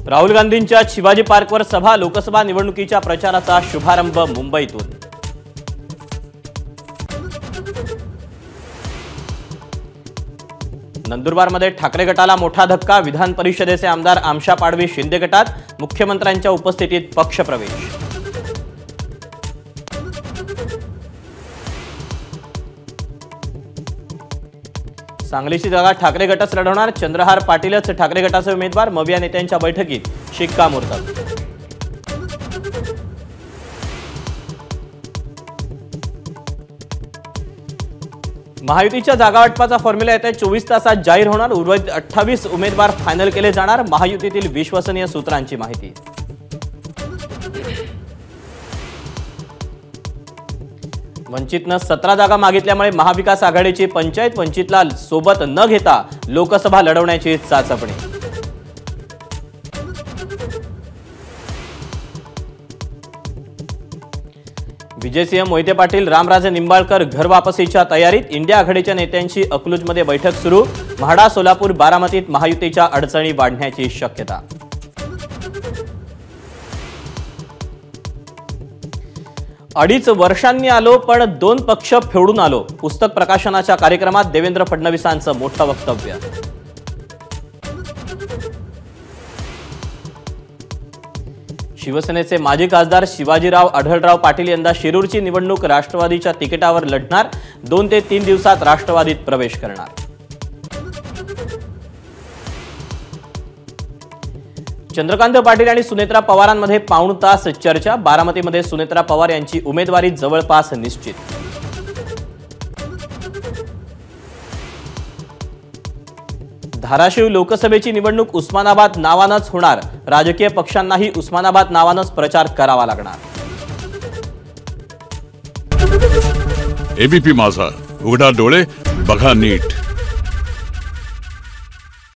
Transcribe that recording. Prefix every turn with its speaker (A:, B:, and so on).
A: राहुल गांधींच्या शिवाजी पार्कवर सभा, लोकसभा निवडणुकीच्या प्रचाराचा शुभारंभ मुंबईतून। नंदुरबारमध्ये ठाकरे गटाला मोठा धक्का, विधान परिषदेचे आमदार आमशा पाडवी शिंदे गटात, मुख्यमंत्र्यांच्या उपस्थितीत पक्षप्रवेश। सांगलीची जागा ठाकरे गटच लढवणार, चंद्रहार पाटीलच ठाकरे गटाचे उमेदवार, मविया नेत्यांच्या बैठकीत शिक्कामोर्तब। महायुतीच्या जागा वाटपाचा फॉर्म्युला येत्या 24 तासात जाहीर होणार, उर्वरित 28 उमेदवार फायनल केले जाणार, महायुतीतील विश्वसनीय सूत्रांची माहिती। वंचितनं 17 जागा मागितल्यामुळे महाविकास आघाडीची पंचायत वंचितला सोबत न घेता लोकसभा लढवण्याची चाचपणी। विजयसिंह मोहिते पाटील, रामराजे निंबाळकर घर वापसीच्या तयारीत, इंडिया आघाडीच्या नेत्यांची अकलूजमध्ये बैठक सुरू, म्हाडा, सोलापूर, बारामतीत महायुतीच्या अडचणी वाढण्याची शक्यता। अडीच वर्षांनी आलो पण 2 पक्ष फेडून आलो, पुस्तक प्रकाशनाच्या कार्यक्रमात देवेंद्र फडणवीसांचं मोठं वक्तव्य। शिवसेनेचे माजी खासदार शिवाजीराव आढळराव पाटील यंदा शिरूरची निवडणूक राष्ट्रवादीच्या तिकिटावर लढणार, 2 ते 3 दिवसात राष्ट्रवादीत प्रवेश करणार। चंद्रकांत पाटील आणि सुनेत्रा पवारांमध्ये पाऊण तास चर्चा, बारामतीमध्ये सुनेत्रा पवार यांची उमेदवारी जवळपास निश्चित। धाराशिव लोकसभेची निवडणूक उस्मानाबाद नावानंच होणार, राजकीय पक्षांनाही उस्मानाबाद नावानंच प्रचार करावा लागणार।
B: एबीपी माझा, उघडा डोळे बघा नीट।